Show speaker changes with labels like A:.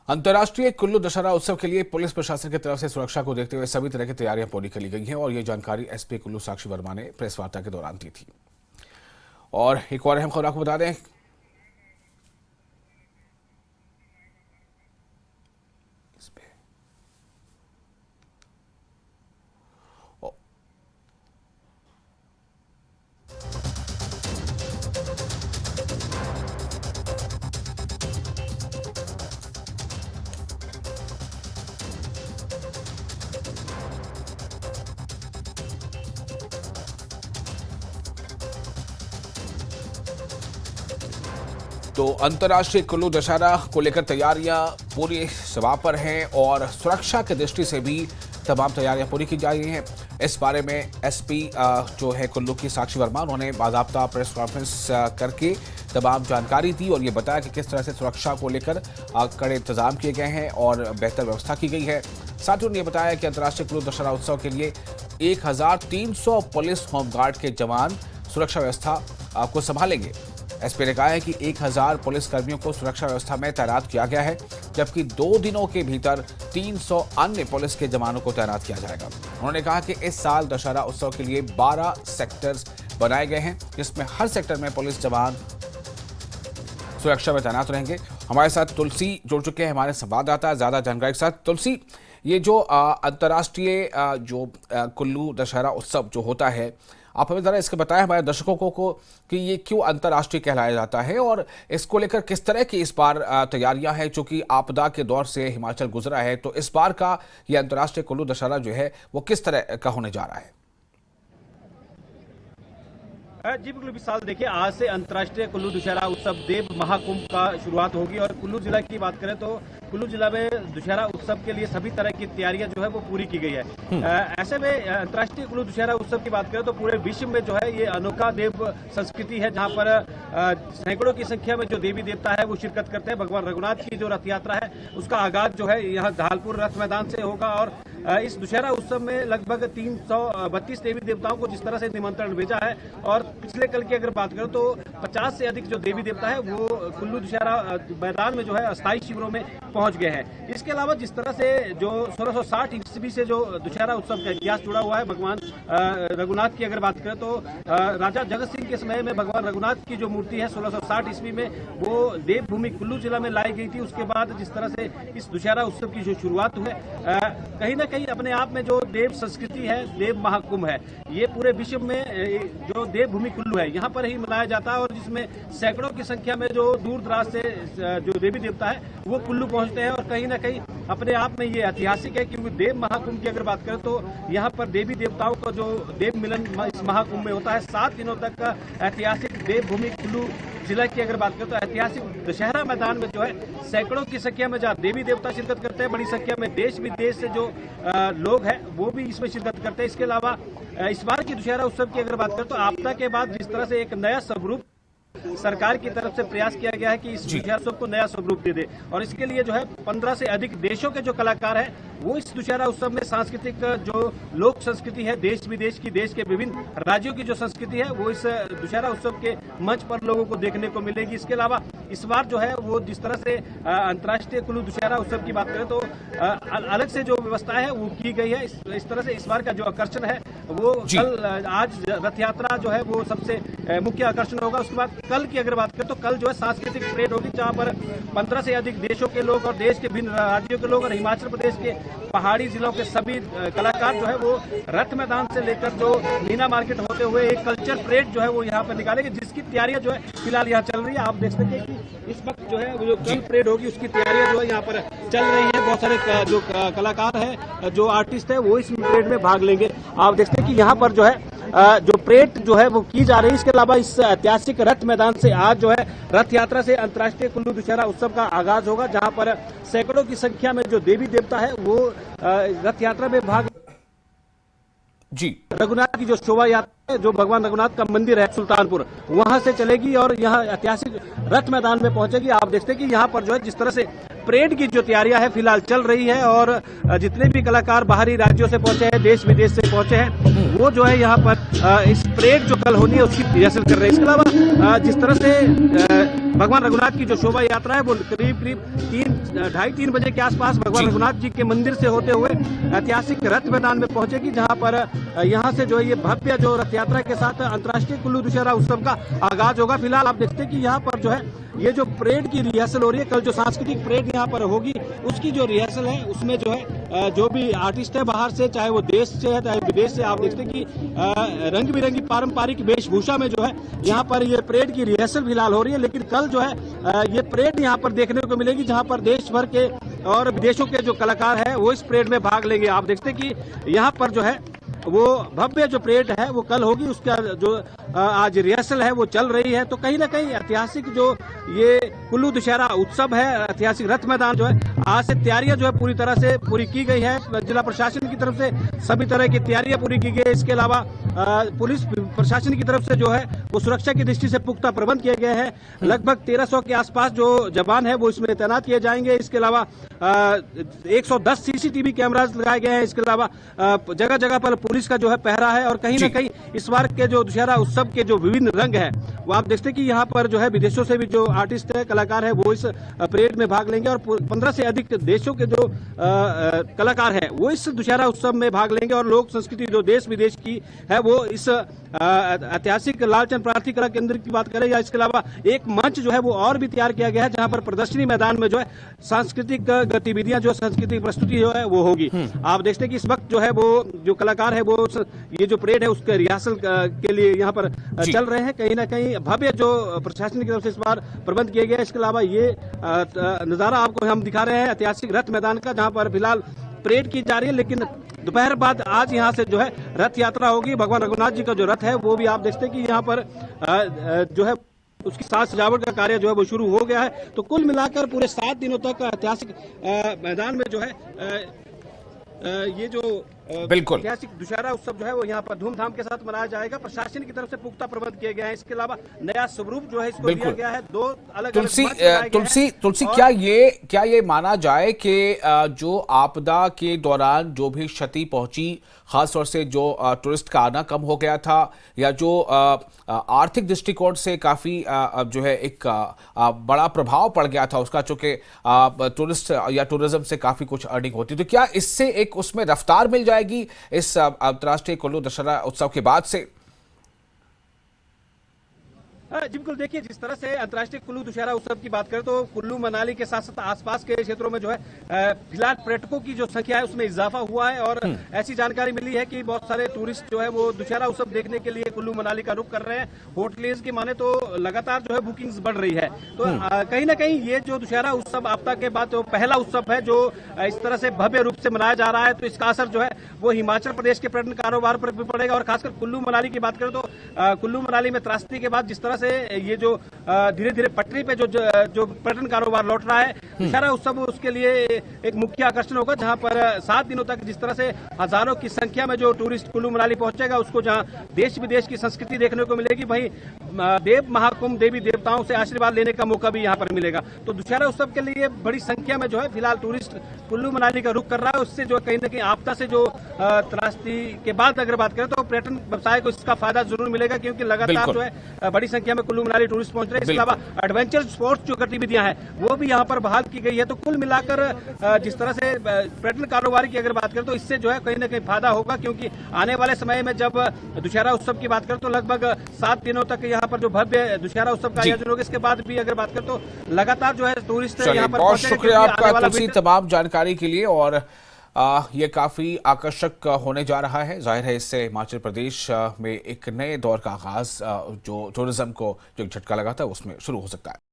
A: अंतर्राष्ट्रीय कुल्लू दशहरा उत्सव के लिए पुलिस प्रशासन की तरफ से सुरक्षा को देखते हुए सभी तरह की तैयारियां पूरी कर ली गई हैं और ये जानकारी एसपी कुल्लू साक्षी वर्मा ने प्रेस वार्ता के दौरान दी थी। और एक और अहम खबर आपको बता दें, तो अंतर्राष्ट्रीय कुल्लू दशहरा को लेकर तैयारियां पूरी सभा पर हैं और सुरक्षा की दृष्टि से भी तमाम तैयारियां पूरी की जा रही हैं। इस बारे में एसपी जो है कुल्लू की साक्षी वर्मा, उन्होंने बाकायदा प्रेस कॉन्फ्रेंस करके तमाम जानकारी दी और ये बताया कि किस तरह से सुरक्षा को लेकर कड़े इंतजाम किए गए हैं और बेहतर व्यवस्था की गई है। साथ ही उन्होंने बताया कि अंतर्राष्ट्रीय कुल्लू दशहरा उत्सव के लिए 1300 पुलिस होमगार्ड के जवान सुरक्षा व्यवस्था को संभालेंगे। एसपी ने कहा है कि 1000 पुलिस कर्मियों को सुरक्षा व्यवस्था में तैनात किया गया है, जबकि 2 दिनों के भीतर 300 अन्य पुलिस के जवानों को तैनात किया जाएगा। उन्होंने कहा कि इस साल दशहरा उत्सव के लिए 12 सेक्टर्स बनाए गए हैं, जिसमें हर सेक्टर में पुलिस जवान सुरक्षा में तैनात रहेंगे। हमारे साथ तुलसी जुड़ चुके हैं, हमारे संवाददाता, ज्यादा जानकारी के साथ। तुलसी, ये जो अंतर्राष्ट्रीय जो कुल्लू दशहरा उत्सव जो होता है, आप हमें जरा इसके बताएं हमारे दर्शकों को कि ये क्यों अंतर्राष्ट्रीय कहलाया जाता है और इसको लेकर किस तरह की इस बार तैयारियां हैं, चूंकि आपदा के दौर से हिमाचल गुजरा है, तो इस बार का ये अंतर्राष्ट्रीय कुल्लू दशहरा जो है वो किस तरह का होने जा रहा है?
B: जी बिल्कुल विशाल, देखिए आज से अंतर्राष्ट्रीय कुल्लू दशहरा उत्सव देव महाकुंभ का शुरुआत होगी और कुल्लू जिला की बात करें तो कुल्लू जिला में दशहरा उत्सव के लिए सभी तरह की तैयारियां जो है वो पूरी की गई है। ऐसे में अंतर्राष्ट्रीय कुल्लू दशहरा उत्सव की बात करें तो पूरे विश्व में जो है ये अनोखा देव संस्कृति है, जहां पर सैकड़ों की संख्या में जो देवी देवता है वो शिरकत करते हैं। भगवान रघुनाथ की जो रथ यात्रा है उसका आगाज जो है यहाँ धालपुर रथ मैदान से होगा और इस दशहरा उत्सव में लगभग 332 देवी देवताओं को जिस तरह से निमंत्रण भेजा है और पिछले कल की अगर बात करें तो 50 से अधिक जो देवी देवता है वो कुल्लू दशहरा मैदान में जो है अस्थायी शिविरों में पहुंच गए हैं। इसके अलावा जिस तरह से जो 1660 ईस्वी से जो दशहरा उत्सव का इतिहास जुड़ा हुआ है, भगवान रघुनाथ की अगर बात करें तो राजा जगत सिंह के समय में भगवान रघुनाथ की जो मूर्ति है 1660 ईस्वी में वो देवभूमि कुल्लू जिला में लाई गई थी। उसके बाद जिस तरह से इस दशहरा उत्सव की जो शुरुआत हुई कहीं ना कहीं अपने आप में जो देव संस्कृति है, देव महाकुंभ है, ये पूरे विश्व में जो देवभूमि कुल्लू है यहाँ पर ही मनाया जाता है और जिसमें सैकड़ों की संख्या में जो दूर दराज से जो देवी देवता है वो कुल्लू पहुंचते हैं और कहीं ना कहीं अपने आप में ये ऐतिहासिक है, क्योंकि देव महाकुंभ की अगर बात करें तो यहाँ पर देवी देवताओं का जो देव मिलन इस महाकुंभ में होता है। 7 दिनों तक का ऐतिहासिक देवभूमि कुल्लू जिला की अगर बात करें तो ऐतिहासिक दशहरा मैदान में जो है सैकड़ों की संख्या में जहाँ देवी देवता शिरकत करते हैं, बड़ी संख्या में देश विदेश से जो लोग हैं वो भी इसमें शिरकत करते हैं। इसके अलावा इस बार की दशहरा उत्सव की अगर बात करें तो आपदा के बाद जिस तरह से एक नया स्वरूप सरकार की तरफ से प्रयास किया गया है कि इस दशहरा उत्सव को नया स्वरूप दे दे और इसके लिए जो है 15 से अधिक देशों के जो कलाकार हैं वो इस दशहरा उत्सव में सांस्कृतिक जो लोक संस्कृति है, देश विदेश की, देश के विभिन्न राज्यों की जो संस्कृति है वो इस दशहरा उत्सव के मंच पर लोगों को देखने को मिलेगी। इसके अलावा इस बार जो है वो जिस तरह से अंतर्राष्ट्रीय कुल्लू दशहरा उत्सव की बात करें तो अलग से जो व्यवस्था है वो की गई है। इस तरह से इस बार का जो आकर्षण है वो कल, आज रथ यात्रा जो है वो सबसे मुख्य आकर्षण होगा। उसके बाद कल की अगर बात करें तो कल जो है सांस्कृतिक परेड होगी, जहां पर 15 से अधिक देशों के लोग और देश के भिन्न राज्यों के लोग और हिमाचल प्रदेश के पहाड़ी जिलों के सभी कलाकार जो है वो रथ मैदान से लेकर जो मीना मार्केट होते हुए एक कल्चर परेड जो है वो यहाँ पर निकालेंगे, जिसकी तैयारियां जो है फिलहाल यहाँ चल रही है। आप देख सकते हैं कि इस वक्त जो है वो जो कल परेड होगी उसकी तैयारियां जो है यहाँ पर चल रही है। बहुत सारे जो कलाकार है, जो आर्टिस्ट है वो इस परेड में भाग लेंगे। आप देखते हैं कि यहाँ पर जो है जो परेड जो है वो की जा रही है। इसके अलावा इस ऐतिहासिक रथ मैदान से आज जो है रथ यात्रा से अंतर्राष्ट्रीय कुल्लू दशहरा उत्सव का आगाज होगा, जहां पर सैकड़ों की संख्या में जो देवी देवता है वो रथ यात्रा में भाग
A: जी।
B: रघुनाथ की जो शोभा यात्रा है, जो भगवान रघुनाथ का मंदिर है सुल्तानपुर, वहां से चलेगी और यहाँ ऐतिहासिक रथ मैदान में पहुंचेगी। आप देखते हैं कि यहाँ पर जो है जिस तरह से परेड की जो तैयारियां है फिलहाल चल रही है और जितने भी कलाकार बाहरी राज्यों से पहुंचे हैं, देश विदेश से पहुंचे हैं, वो जो है यहाँ पर इस परेड जो कल होनी है उसकी रिहर्सल कर रहे हैं। इसके अलावा जिस तरह से भगवान रघुनाथ की जो शोभा यात्रा है वो करीब करीब 2:30 बजे के आसपास भगवान रघुनाथ जी के मंदिर से होते हुए ऐतिहासिक रथ मैदान में पहुंचेगी, जहां पर यहां से जो है ये भव्य जो रथ यात्रा के साथ अंतर्राष्ट्रीय कुल्लू दशहरा उत्सव का आगाज होगा। फिलहाल आप देखते हैं कि यहाँ पर जो है ये जो परेड की रिहर्सल हो रही है, कल जो सांस्कृतिक परेड यहाँ पर होगी उसकी जो रिहर्सल है उसमें जो है जो भी आर्टिस्ट है बाहर से, चाहे वो देश से है चाहे विदेश से, आप देखते हैं कि रंग बिरंगी पारंपरिक वेशभूषा में जो है यहाँ पर ये परेड की रिहर्सल फिलहाल हो रही है। लेकिन कल जो है ये परेड यहाँ पर देखने को मिलेगी, जहाँ पर देश भर के और विदेशों के जो कलाकार है वो इस परेड में भाग लेंगे। आप देखते हैं कि यहाँ पर जो है वो भव्य जो परेड है वो कल होगी, उसका जो आज रिहर्सल है वो चल रही है। तो कहीं ना कहीं ऐतिहासिक जो ये कुल्लू दशहरा उत्सव है, ऐतिहासिक रथ मैदान जो है आज से तैयारियां जो है पूरी तरह से पूरी की गई है। जिला प्रशासन की तरफ से सभी तरह की तैयारियां पूरी की गई है। इसके अलावा पुलिस प्रशासन की तरफ से जो है वो सुरक्षा की दृष्टि से पुख्ता प्रबंध किए गए हैं। लगभग 1300 के आसपास जो जवान है वो इसमें तैनात किए जाएंगे। इसके अलावा 110 सीसीटीवी कैमराज लगाए गए हैं। इसके अलावा जगह जगह पर पुलिस का जो है पहरा है। और कहीं ना कहीं इस बार के जो दशहरा उत्सव के जो विभिन्न रंग है वो आप देखते हैं कि यहाँ पर जो है विदेशों से भी जो आर्टिस्ट है, कलाकार है, वो इस परेड में भाग लेंगे। और 15 से अधिक देशों के जो कलाकार है वो इस दशहरा उत्सव में भाग लेंगे। और लोक संस्कृति जो देश विदेश की है वो इस ऐतिहासिक लालचंद प्रार्थी कला केंद्र की बात करें या इसके अलावा एक मंच जो है वो और भी तैयार किया गया है, जहां पर प्रदर्शनी मैदान में जो है सांस्कृतिक गतिविधियां जो सांस्कृतिक प्रस्तुति जो है वो होगी। आप देखते हैं कि इस वक्त जो है वो जो कलाकार है वो ये जो परेड है उसके रिहर्सल के लिए यहाँ पर चल रहे हैं। कहीं ना कहीं भव्य जो प्रशासन की तरफ से इस बार प्रबंध किए गए। इसके अलावा ये नजारा आपको हम दिखा रहे हैं ऐतिहासिक रथ मैदान का, जहां पर फिलहाल परेड की जा रही है। लेकिन दोपहर बाद आज यहाँ से जो है रथ यात्रा होगी। भगवान रघुनाथ जी का जो रथ है वो भी आप देखते हैं कि यहाँ पर जो है उसकी साज सजावट का कार्य जो है वो शुरू हो गया है। तो कुल मिलाकर पूरे 7 दिनों तक ऐतिहासिक मैदान में जो है ये जो
A: बिल्कुल
B: ऐतिहासिक दशहरा उत्सव जो है वो यहाँ पर धूमधाम के साथ मनाया जाएगा। प्रशासन की तरफ से पुख्ता प्रबंध किए गए हैं। इसके अलावा नया स्वरूप जो है इसको दिया गया है। 2 अलग
A: तुलसी क्या ये माना जाए कि जो आपदा के दौरान जो भी क्षति पहुंची, खासतौर से जो टूरिस्ट का आना कम हो गया था या जो आर्थिक दृष्टिकोण से काफी जो है एक बड़ा प्रभाव पड़ गया था उसका, चूंकि टूरिस्ट या टूरिज्म से काफी कुछ अर्निंग होती, तो क्या इससे एक उसमें रफ्तार मिल जाएगी इस अंतर्राष्ट्रीय कुल्लू दशहरा उत्सव के बाद से?
B: जी बिल्कुल, देखिए जिस तरह से अंतर्राष्ट्रीय कुल्लू दशहरा उत्सव की बात करें तो कुल्लू मनाली के साथ साथ आसपास के क्षेत्रों में जो है फिलहाल पर्यटकों की जो संख्या है उसमें इजाफा हुआ है। और ऐसी जानकारी मिली है कि बहुत सारे टूरिस्ट जो है वो दशहरा उत्सव देखने के लिए कुल्लू मनाली का रुख कर रहे हैं। होटलेज की माने तो लगातार जो है बुकिंग्स बढ़ रही है। तो कहीं ना कहीं ये जो दशहरा उत्सव आपदा के बाद जो पहला उत्सव है जो इस तरह से भव्य रूप से मनाया जा रहा है, तो इसका असर जो है वो हिमाचल प्रदेश के पर्यटन कारोबार पर भी पड़ेगा। और खासकर कुल्लू मनाली की बात करें तो कुल्लू मनाली में त्रासदी के बाद जिस तरह से ये जो धीरे धीरे पटरी पे जो पर्यटन कारोबार लौट रहा है, दशहरा उत्सव उसके लिए एक मुख्य आकर्षण होगा। जहां पर 7 दिनों तक जिस तरह से हजारों की संख्या में जो टूरिस्ट कुल्लू मनाली पहुंचेगा, उसको जहां देश विदेश की संस्कृति देखने को मिलेगी, वहीं देव महाकुंभ देवी देवताओं से आशीर्वाद लेने का मौका भी यहाँ पर मिलेगा। तो दशहरा उत्सव के लिए बड़ी संख्या में जो है फिलहाल टूरिस्ट कुल्लू मनाली का रुख कर रहा है। उससे जो कहीं ना कहीं आपदा से जो त्रासदी के बाद अगर बात करें तो पर्यटन व्यवसाय को इसका फायदा जरूर मिलेगा, क्योंकि लगातार जो है बड़ी संख्या में कुल्लू मनाली टूरिस्ट पहुंच रहे हैं। इसके अलावा एडवेंचर स्पोर्ट्स जो गतिविधियां हैं वो भी यहाँ पर बहाल की गई है। तो कुल मिलाकर जिस तरह से पर्यटन कारोबार की अगर बात करें तो इससे जो है कहीं ना कहीं फायदा होगा, क्योंकि आने वाले समय में जब दशहरा उत्सव की बात करें तो लगभग 7 दिनों तक यहाँ पर जो भव्य दशहरा उत्सव का आयोजन होगा। इसके बाद भी अगर बात करें तो लगातार जो है टूरिस्ट यहाँ पर
A: बहुत शुक्रिया आपका तुलसी तमाम जानकारी के लिए। और ये काफी आकर्षक होने जा रहा है। जाहिर है इससे हिमाचल प्रदेश में एक नए दौर का आगाज जो टूरिज्म को जो झटका लगा था उसमें शुरू हो सकता है।